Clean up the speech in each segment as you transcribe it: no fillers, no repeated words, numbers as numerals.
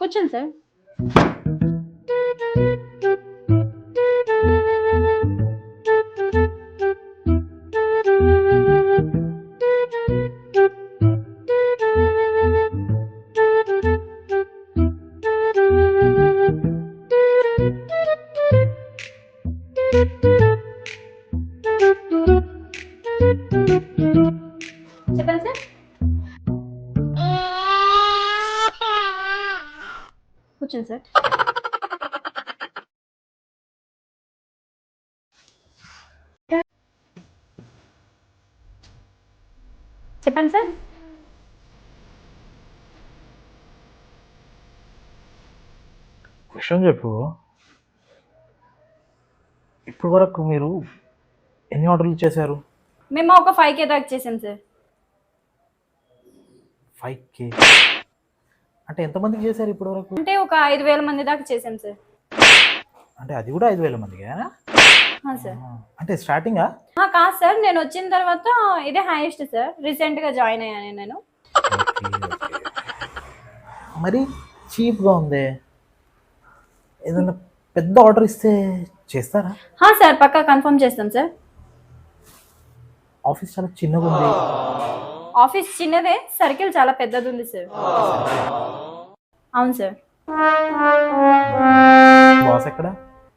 కూర్చోండి సార్. చెప్పండి సార్. కూర్చోండి సార్. చెప్పండి సార్. విషయం చెప్పు. ఇప్పుడు వరకు మీరు ఎన్ని ఆర్డర్లు చేశారు? మేము ఒక 5K దాకా చేసాం సార్. 5K అంటే ఎంతమందికి చేశారు ఇప్పుడు వరకు? అంటే ఒక 5,000 మంది దాకా చేసాం సార్. అంటే అది కూడా 5,000 మందిగా? సార్ అంటే స్టార్టింగా? కాదు సార్, నేను వచ్చిన తర్వాత ఇదే హైయెస్ట్ సార్. రీసెంట్గా జాయిన్ అయ్యాను నేను. మరి చీప్గా ఉంది. ఏదైనా పెద్ద ఆర్డర్ ఇస్తే చేస్తారా? సార్ పక్కా కన్ఫర్మ్ చేస్తాం సార్. ఆఫీస్ చాలా చిన్నగా ఉంది. ఆఫీస్ చిన్నదే, సర్కిల్ చాలా పెద్దది ఉంది సార్. అవును సార్. బాస్ ఎక్కడ?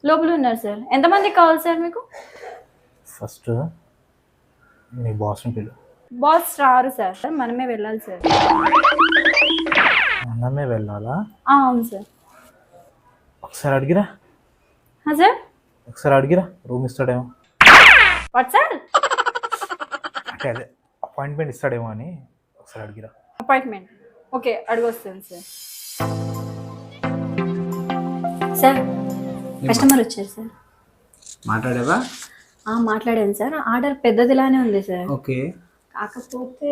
లోపల ఉన్నారు సార్. ఎంతమందికి కావాలి సార్ మీకు? ఫస్ట్ మీ బాస్ని పిలు. బాస్ రారు సార్, మనమే వెళ్ళాలి సార్. మనమే వెళ్ళాలా? అవును సార్. ఒకసారి అడిగిరా. సార్ ఒకసారి అడిగిరా, రూమ్ ఇస్తాడేమో. What sir? అంటే అదే అపాయింట్మెంట్ ఇస్తాడేమో అని ఒకసారి అడిగిరా. అపాయింట్మెంట్ ఓకే, అడిగొస్తాను సార్. సార్ కస్టమర్ వచ్చారు సార్. మాట్లాడేవా? మాట్లాడాను సార్. ఆర్డర్ పెద్దదిలానే ఉంది సార్. ఓకే. కాకపోతే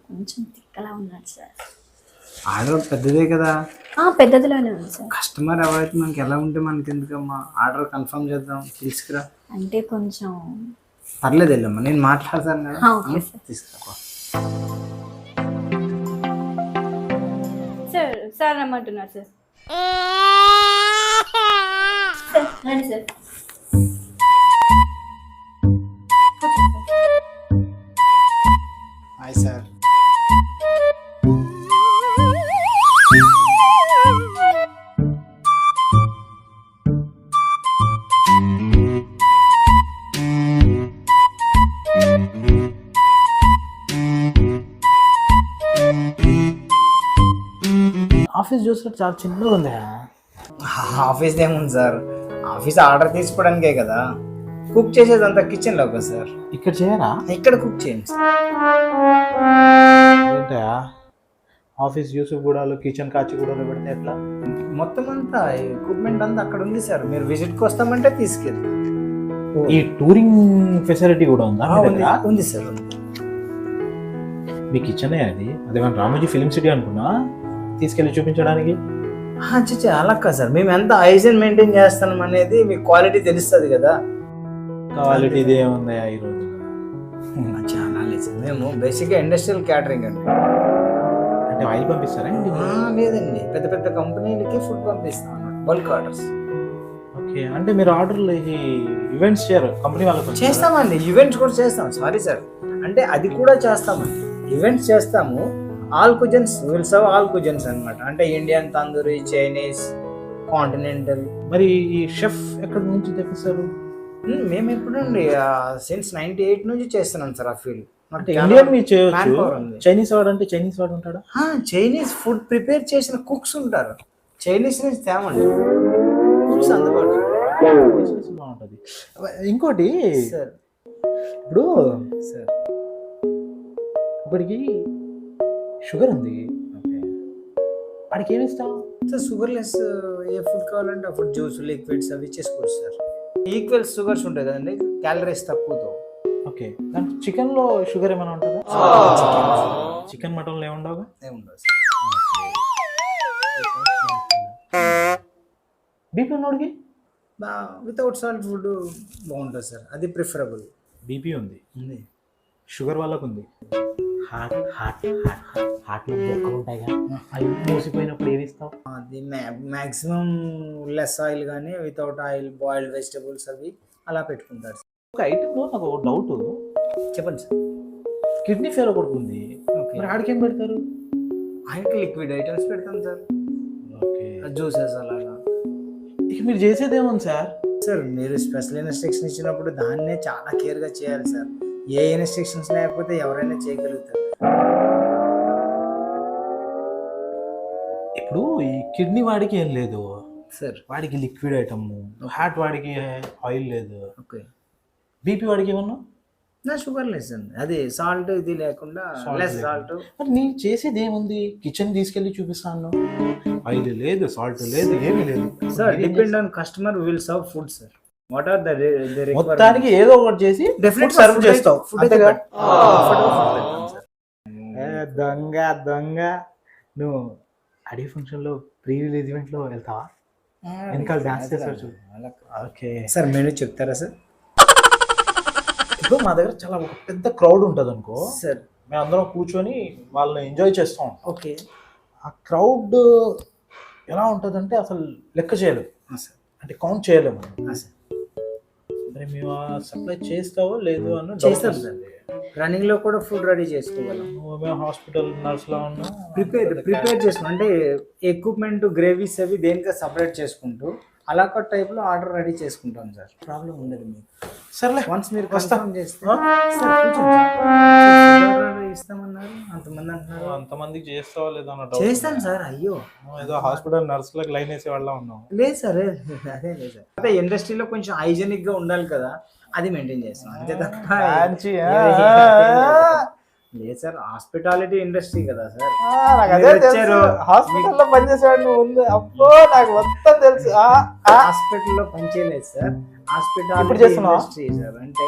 కొంచెం తిక్కలా ఉన్నాడు సార్. ఆర్డర్ పెద్దదే కదా. పెద్దదిలానే ఉంది సార్. కస్టమర్ ఎవరైతే మనకి ఎలా ఉంటే మనకి ఎందుకమ్మా, ఆర్డర్ కన్ఫర్మ్ చేద్దాం, తీసుకురా. అంటే కొంచెం పర్లేదు వెళ్ళమ్మా, నేను మాట్లాడతాను కదా. Okay sir. తీసుకురా. సార్ సార్ రమ్మంటున్నారు సార్. సార్ రండి సార్. Hi sir. ఆఫీస్ చూసినట్టు చాలా చిన్నగా ఉంది. ఆఫీస్ ఏముంది సార్, ఆఫీస్ ఆర్డర్ తీసుకోవడానికే కదా. కుక్ చేసేదంతా కిచెన్లో కదా సార్. ఇక్కడ చేయరా? ఇక్కడ కుక్ చేయండి సార్. ఏంటా ఆఫీస్ యూసుఫ్గూడలో కిచెన్ కాచిగూడలో పెడితే ఎట్లా? మొత్తం అంతా ఎక్విప్మెంట్ అంతా అక్కడ ఉంది సార్. మీరు విజిట్కి వస్తామంటే తీసుకెళ్ళి. ఈ టూరింగ్ ఫెసిలిటీ కూడా ఉందా మీ దగ్గర? ఉంది సార్, ఉంది. మీ కిచెనే అది? అదేమన్నా రామోజీ ఫిలిం సిటీ అనుకున్నా తీసుకెళ్ళి చూపించడానికి? చచ్చా అలా కాదు సార్, మేము ఎంత హైజీన్ మెయింటైన్ చేస్తున్నాం అనేది మీకు క్వాలిటీ తెలుస్తుంది కదా. క్వాలిటీ ఇదే ఉందా ఈ రోజు? చాలా లేదు సార్. మేము బేసిక్గా ఇండస్ట్రియల్ క్యాటరింగ్ అండి. అంటే ఆయిల్ పంపిస్తారా? లేదండి, పెద్ద పెద్ద కంపెనీలకి ఫుడ్ పంపిస్తాం అన్నమాట, బల్క్ ఆర్డర్స్. ఓకే. అంటే మీరు ఆర్డర్లు ఈవెంట్స్ చేయరు కంపెనీ వాళ్ళకి? చేస్తామండి, ఈవెంట్స్ కూడా చేస్తాం. సారీ సార్, అంటే అది కూడా చేస్తామండి. ఈవెంట్స్ చేస్తాము. ఆల్ కుజన్స్ విల్ సర్వ్ ఆల్ కుజన్స్ అనమాట. అంటే ఇండియన్, తందూరి, చైనీస్, కాంటినెంటల్. మరి ఈ షెఫ్ ఎక్కడి నుంచి తెప్పిస్తారు? మేము ఎప్పుడండి సిన్స్ 98 నుంచి చేస్తున్నాం సార్ ఆ ఫీల్డ్. అంటే ఇండియన్ మీరు చేయొచ్చు, చైనీస్ వాడు అంటే చైనీస్ వాడు ఉంటాడా? చైనీస్ ఫుడ్ ప్రిపేర్ చేసిన కుక్స్ ఉంటారు. చైనీస్ నుంచి తేమండి, కుక్స్ అందుబాటు బాగుంటుంది. ఇంకోటి సార్, ఇప్పుడు సార్ ఒకడికి షుగర్ ఉంది, వాడికి ఏమి ఇస్తాం సార్? షుగర్లెస్ ఏ ఫుడ్ కావాలంటే ఆ ఫుడ్, జ్యూస్, లిక్విడ్స్ అవి చేసుకోవచ్చు సార్. ఈక్వల్ షుగర్స్ ఉంటాయి కదండి, క్యాలరీస్ తక్కువతో. ఓకే. దాంట్లో చికెన్లో షుగర్ ఏమైనా ఉంటుందా? చికెన్ మటన్లో ఏముండవుగా? ఏముండదు సార్. బీపీ ఉన్నోడికి వితౌట్ సాల్ట్ ఫుడ్ బాగుంటుంది సార్, అది ప్రిఫరబుల్. బీపీ ఉంది. షుగర్ వాళ్ళకు ఉంది. హార్ట్లో బొక్కలు ఉంటాయి కదా, అవి మూసిపోయినప్పుడు ఏమి ఇస్తావు? అది మ్యాక్సిమం లెస్ ఆయిల్ కానీ వితౌట్ ఆయిల్ బాయిల్డ్ వెజిటబుల్స్ అవి అలా పెట్టుకుంటారు. ఒక ఐటెంలో నాకు ఒక డౌట్, చెప్పండి సార్. కిడ్నీ ఫెయిల్ ఒకటి ఉంది, మరి ఆడికి ఏం పెడతారు? ఆయనకి లిక్విడ్ ఐటమ్స్ పెడతాం సార్, ఓకే, జ్యూసెస్ అలాగా. ఇక మీరు చేసేదేమోంది సార్? సార్ మీరు స్పెషల్ ఇన్స్ట్రక్షన్ ఇచ్చినప్పుడు దాన్నే చాలా కేర్గా చేయాలి సార్. ఏ ఇన్స్ట్రక్షన్స్ లేకపోతే ఎవరైనా చేయగలుగుతారు. ఇప్పుడు ఈ కిడ్నీ వాడికి ఏం లేదు సార్, వాడికి లిక్విడ్ ఐటమ్, హార్ట్ వాడికి ఆయిల్ లేదు, ఓకే. బీపీ వాడికి ఏమన్నా? నా షుగర్ లెస్ అండి, అది సాల్ట్ ఇది లేకుండా లెస్ సాల్ట్. మరి నేను చేసేది ఏముంది? కిచెన్ తీసుకెళ్ళి చూపిస్తాను, ఆయిల్ లేదు, సాల్ట్ లేదు, ఏమీ లేదు sir. Depend on customer will serve food sir. What are the మొత్తానికి ఏదో ఒకటి చేసి డెఫినెట్ సర్వ్ చేస్తావు. దొంగ దొంగ. నువ్వు అడీ ఫంక్షన్ లో ప్రీ రిలీజ్ ఈవెంట్ లో వెళ్తావా? వెనకాల డాన్స్ చేస్తారు. ఓకే సార్, మెనూ చెప్తారా సార్? ఇప్పుడు మా దగ్గర చాలా ఒక పెద్ద క్రౌడ్ ఉంటుంది అనుకో సార్, మేము అందరం కూర్చొని వాళ్ళని ఎంజాయ్ చేస్తాం. ఓకే. ఆ క్రౌడ్ ఎలా ఉంటుందంటే అసలు లెక్క చేయలేము, సార్. అంటే కౌంట్ చేయలేము. సార్, మరి మేము సప్లై చేస్తావో లేదు అని చేస్తాం సార్. రన్నింగ్ లో కూడా ఫుడ్ రెడీ చేసుకోగలం. మేము హాస్పిటల్ నర్స్ లో ఉన్నా ప్రిపేర్ చేసుకుంటాం. అంటే ఎక్విప్మెంట్ గ్రేవీస్ అవి దేనిగా సపరేట్ చేసుకుంటూ అలా ఒక టైప్ లో ఆర్డర్ రెడీ చేసుకుంటాం సార్. ప్రాబ్లం ఉండదు మీకు. సర్లే, వన్స్ మీరు వస్తాం చేస్తే ఇస్తామన్నారు, అంతమంది అంటున్నారు. అంతమందికి చేస్తావా లేదా అన్న చేస్తాను సార్. అయ్యో, ఏదో హాస్పిటల్ నర్స్ లకు లైన్ వేసే వాళ్ళ ఉన్నాం. లేదు సార్, అదే లేదు సార్. అంటే ఇండస్ట్రీలో కొంచెం హైజెనిక్ గా ఉండాలి కదా, అది మెయింటైన్ చేస్తాం అంతే తప్ప లేదు సార్. హాస్పిటాలిటీ ఇండస్ట్రీ కదా సార్. హాస్పిటల్లో పనిచేసేవాడు ఉంది. అబ్బో, నాకు మొత్తం తెలుసు. హాస్పిటల్లో పనిచేయలేదు సార్, హాస్పిటాలిటీ ఇండస్ట్రీ సార్. అంటే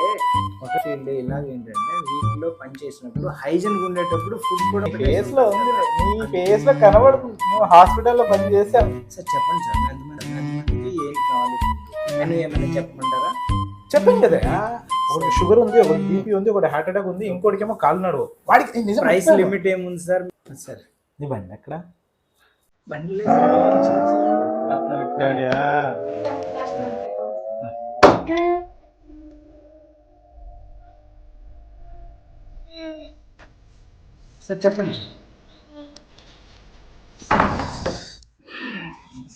ఒక ఫీల్డ్ ఇలాగ ఏంటంటే వీటిలో పనిచేసినప్పుడు హైజెన్ ఉండేటప్పుడు ఫుడ్ కూడా ఫేస్ లో ఉంది, నీ ఫేస్ లో కనబడుతుంది. నువ్వు హాస్పిటల్లో పని చేసావు సార్. చెప్పండి సార్, ఎంతమందికి ఏంటి కావాలి, మెనూ ఏమైనా చెప్పమంటారా? చెప్పండి కదా. ఒకటి షుగర్ ఉంది, ఒకటి బీపీ ఉంది, ఒకటి హార్ట్ అటాక్ ఉంది, ఇంకోటికి ఏమో కాలు నడువు. వాడికి ప్రైస్ లిమిట్ ఏముంది సార్? సార్, నీ బండి ఎక్కడ? బండి సార్. చెప్పండి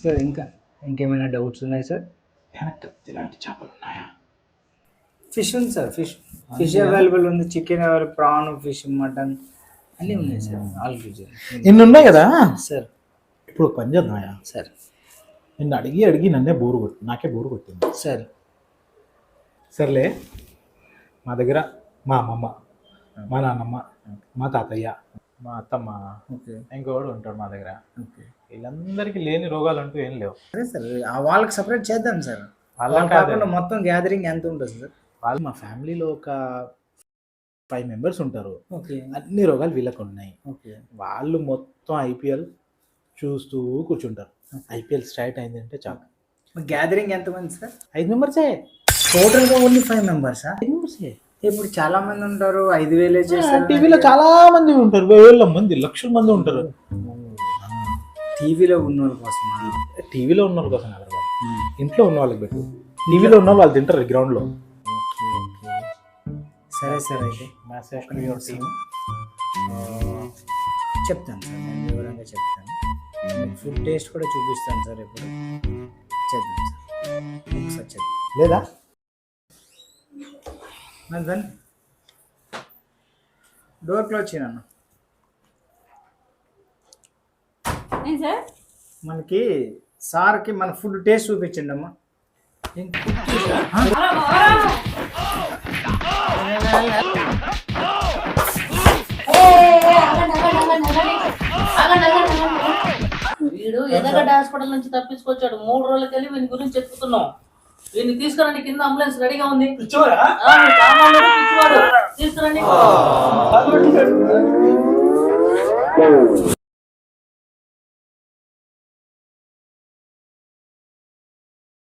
సార్. ఇంకేమైనా డౌట్స్ ఉన్నాయి సార్? ఇలాంటి చేపలు ఉన్నాయా? ఫిష్ ఉంది సార్. ఫిష్ అవైలబుల్ ఉంది, chicken available, prawn, fish, mutton అన్నీ ఉన్నాయి సార్. ఆల్ ఇన్ని ఉన్నాయి కదా సార్. ఇప్పుడు పని చేద్దామయ్యా సార్. నిన్ను అడిగి నాకే బోరు కొట్టింది సార్. సర్లే, మా దగ్గర మా అమ్మమ్మ, మా నాన్నమ్మ, మా తాతయ్య, మా అత్తమ్మ, ఇంకోడు ఉంటాడు మా దగ్గర. వీళ్ళందరికీ లేని రోగాలు అంటూ ఏం లేవు. అదే సార్, వాళ్ళకి సపరేట్ చేద్దాం సార్. వాళ్ళకి కాకుండా మొత్తం గ్యాదరింగ్ ఎంత ఉంటుంది సార్? వాళ్ళు మా ఫ్యామిలీలో ఒక 5 మెంబర్స్ ఉంటారు. ఓకే. అన్ని రోగాలు వీళ్ళకు ఉన్నాయి. ఓకే. వాళ్ళు మొత్తం ఐపీఎల్ చూస్తూ కూర్చుంటారు. ఐపీఎల్ స్టార్ట్ అయిందంటే చాలు. గ్యాదరింగ్ ఎంతమంది సార్? 5 మెంబర్సే. టోటల్గా ఓన్లీ 5 మెంబర్సా? 5 మెంబర్సే. ఇప్పుడు చాలా మంది ఉంటారు, 5,000 చేస్తారు. టీవీలో చాలా మంది ఉంటారు, వేల మంది, లక్షల మంది ఉంటారు. టీవీలో ఉన్న వాళ్ళ కోసం, టీవీలో ఉన్న వాళ్ళ కోసం కాదు, ఇంట్లో ఉన్న వాళ్ళకి పెట్టు. టీవీలో ఉన్న వాళ్ళు తింటారు గ్రౌండ్ లో. సరే సార్, అయితే చెప్తాను సార్, నేను వివరంగా చెప్తాను. ఫుడ్ టేస్ట్ కూడా చూపిస్తాను సార్. ఇప్పుడు చేద్దాం సార్, ఒకసారి చెప్తాను. లేదా దాన్ని డోర్ క్లోజ్ చేయను. సార్, మనకి సార్కి మన ఫుడ్ టేస్ట్ చూపించండి అమ్మా. వీడు ఎదగడ్డ హాస్పిటల్ నుంచి తప్పించుకొచ్చాడు. 3 రోజులకెళ్ళి వీని గురించి చెప్పుతున్నాం. వీడిని తీసుకురండి, కింద అంబులెన్స్ రెడీగా ఉంది. తీసుకురండి.